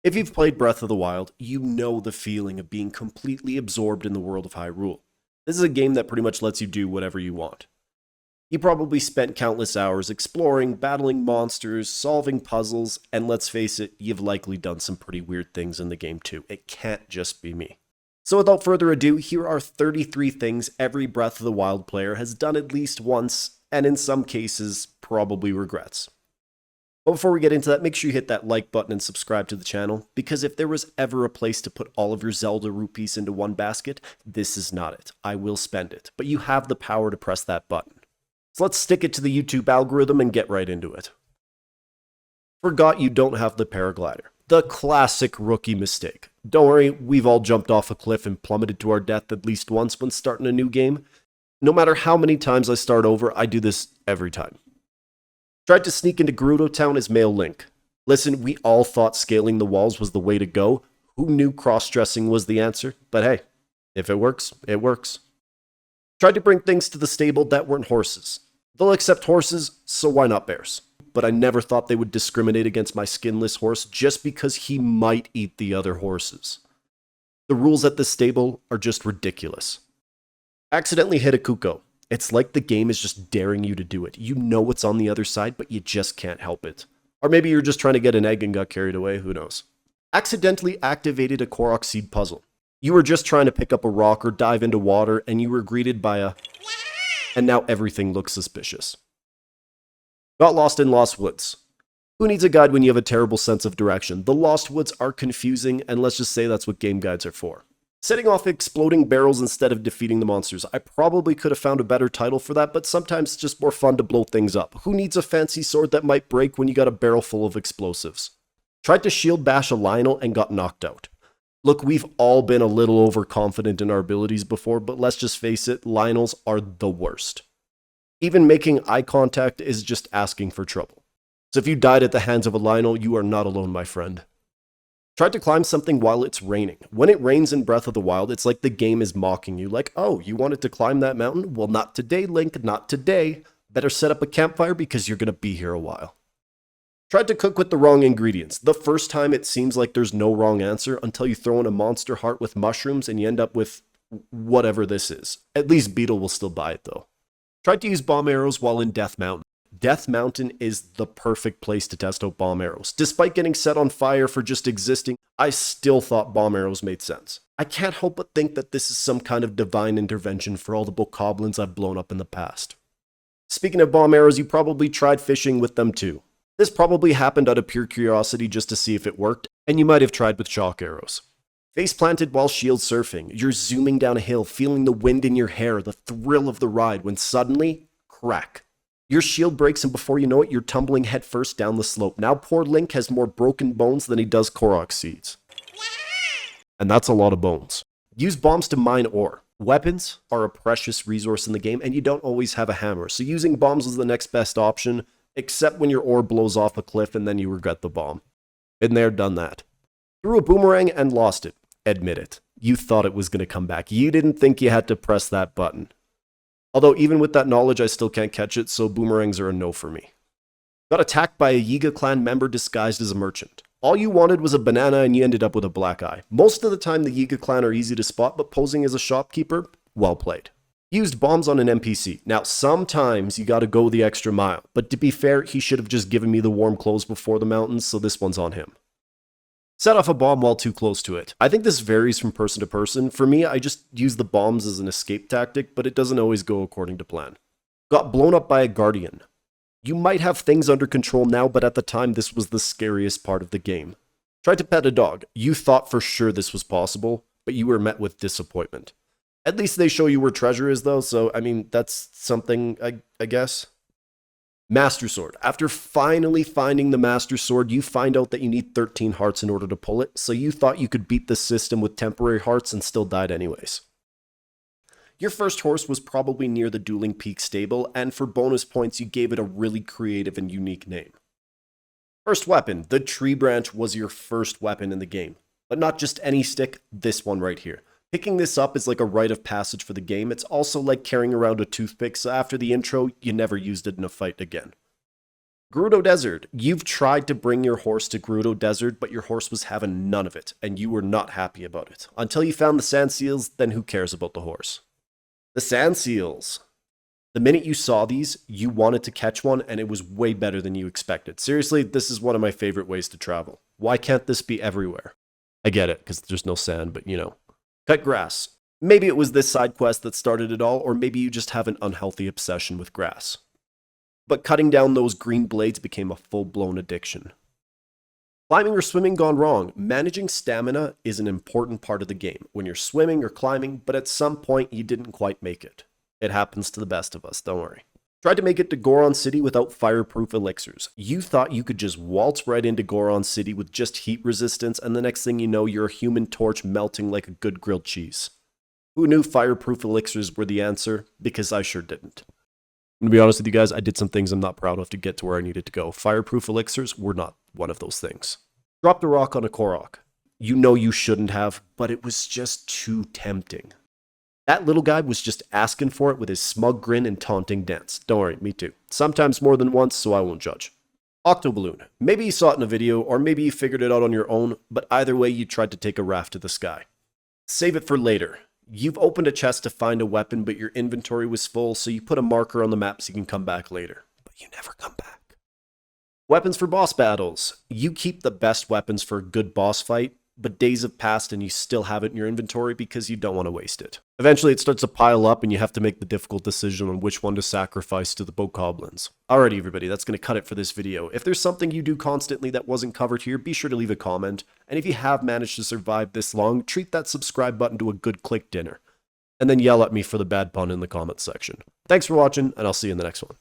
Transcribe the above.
If you've played Breath of the Wild, you know the feeling of being completely absorbed in the world of Hyrule. This is a game that pretty much lets you do whatever you want. You probably spent countless hours exploring, battling monsters, solving puzzles, and let's face it, you've likely done some pretty weird things in the game too. It can't just be me. So without further ado, here are 33 things every Breath of the Wild player has done at least once, and in some cases, probably regrets. But before we get into that, make sure you hit that like button and subscribe to the channel, because if there was ever a place to put all of your Zelda rupees into one basket, this is not it. I will spend it, but you have the power to press that button. So let's stick it to the YouTube algorithm and get right into it. Forgot you don't have the paraglider. The classic rookie mistake. Don't worry, we've all jumped off a cliff and plummeted to our death at least once when starting a new game. No matter how many times I start over, I do this every time. Tried to sneak into Gerudo Town as male Link. Listen, we all thought scaling the walls was the way to go. Who knew cross-dressing was the answer? But hey, if it works, it works. Tried to bring things to the stable that weren't horses. They'll accept horses, so why not bears? But I never thought they would discriminate against my skinless horse just because he might eat the other horses. The rules at this stable are just ridiculous. Accidentally hit a Kuko. It's like the game is just daring you to do it. You know what's on the other side, but you just can't help it. Or maybe you're just trying to get an egg and got carried away, who knows. Accidentally activated a Korok seed puzzle. You were just trying to pick up a rock or dive into water, and you were greeted by a... And now everything looks suspicious. Got lost in Lost Woods. Who needs a guide when you have a terrible sense of direction? The Lost Woods are confusing, and let's just say that's what game guides are for. Setting off exploding barrels instead of defeating the monsters. I probably could have found a better title for that, but sometimes it's just more fun to blow things up. Who needs a fancy sword that might break when you got a barrel full of explosives? Tried to shield bash a Lionel and got knocked out. Look, we've all been a little overconfident in our abilities before, but let's just face it, Lionels are the worst. Even making eye contact is just asking for trouble. So if you died at the hands of a Lionel, you are not alone, my friend. Tried to climb something while it's raining. When it rains in Breath of the Wild, it's like the game is mocking you. Like, oh, you wanted to climb that mountain? Well, not today, Link, not today. Better set up a campfire because you're going to be here a while. Tried to cook with the wrong ingredients. The first time it seems like there's no wrong answer until you throw in a monster heart with mushrooms and you end up with whatever this is. At least Beetle will still buy it though. Tried to use bomb arrows while in Death Mountain. Death Mountain is the perfect place to test out bomb arrows. Despite getting set on fire for just existing, I still thought bomb arrows made sense. I can't help but think that this is some kind of divine intervention for all the bokoblins I've blown up in the past. Speaking of bomb arrows, you probably tried fishing with them too. This probably happened out of pure curiosity just to see if it worked, and you might have tried with shock arrows. Face planted while shield surfing. You're zooming down a hill, feeling the wind in your hair, the thrill of the ride, when suddenly, crack. Your shield breaks, and before you know it, you're tumbling headfirst down the slope. Now poor Link has more broken bones than he does Korok seeds. And that's a lot of bones. Use bombs to mine ore. Weapons are a precious resource in the game, and you don't always have a hammer, so using bombs was the next best option, except when your ore blows off a cliff and then you regret the bomb. Been there, done that. Threw a boomerang and lost it. Admit it. You thought it was going to come back. You didn't think you had to press that button. Although even with that knowledge, I still can't catch it, so boomerangs are a no for me. Got attacked by a Yiga clan member disguised as a merchant. All you wanted was a banana and you ended up with a black eye. Most of the time the Yiga clan are easy to spot, but posing as a shopkeeper, well played. Used bombs on an NPC. Now sometimes you gotta go the extra mile, but to be fair, he should have just given me the warm clothes before the mountains, so this one's on him. Set off a bomb while too close to it. I think this varies from person to person. For me, I just use the bombs as an escape tactic, but it doesn't always go according to plan. Got blown up by a guardian. You might have things under control now, but at the time this was the scariest part of the game. Tried to pet a dog. You thought for sure this was possible, but you were met with disappointment. At least they show you where treasure is though, so I mean, that's something, I guess. Master Sword. After finally finding the Master Sword, you find out that you need 13 hearts in order to pull it, so you thought you could beat the system with temporary hearts and still died anyways. Your first horse was probably near the Dueling Peak stable, and for bonus points you gave it a really creative and unique name. First weapon. The tree branch was your first weapon in the game. But not just any stick, this one right here. Picking this up is like a rite of passage for the game. It's also like carrying around a toothpick, so after the intro, you never used it in a fight again. Gerudo Desert. You've tried to bring your horse to Gerudo Desert, but your horse was having none of it, and you were not happy about it. Until you found the sand seals, then who cares about the horse? The sand seals. The minute you saw these, you wanted to catch one, and it was way better than you expected. Seriously, this is one of my favorite ways to travel. Why can't this be everywhere? I get it, because there's no sand, but you know. Cut grass. Maybe it was this side quest that started it all, or maybe you just have an unhealthy obsession with grass. But cutting down those green blades became a full-blown addiction. Climbing or swimming gone wrong. Managing stamina is an important part of the game when you're swimming or climbing, but at some point you didn't quite make it. It happens to the best of us, don't worry. Tried to make it to Goron City without fireproof elixirs. You thought you could just waltz right into Goron City with just heat resistance, and the next thing you know, you're a human torch melting like a good grilled cheese. Who knew fireproof elixirs were the answer? Because I sure didn't. I'm gonna be honest with you guys, I did some things I'm not proud of to get to where I needed to go. Fireproof elixirs were not one of those things. Dropped a rock on a Korok. You know you shouldn't have, but it was just too tempting. That little guy was just asking for it with his smug grin and taunting dance. Don't worry, me too. Sometimes more than once, so I won't judge. Octoballoon. Maybe you saw it in a video, or maybe you figured it out on your own, but either way you tried to take a raft to the sky. Save it for later. You've opened a chest to find a weapon, but your inventory was full, so you put a marker on the map so you can come back later. But you never come back. Weapons for boss battles. You keep the best weapons for a good boss fight, but days have passed and you still have it in your inventory because you don't want to waste it. Eventually it starts to pile up and you have to make the difficult decision on which one to sacrifice to the bokoblins. Alrighty everybody, that's going to cut it for this video. If there's something you do constantly that wasn't covered here, be sure to leave a comment. And if you have managed to survive this long, treat that subscribe button to a good click dinner. And then yell at me for the bad pun in the comment section. Thanks for watching, and I'll see you in the next one.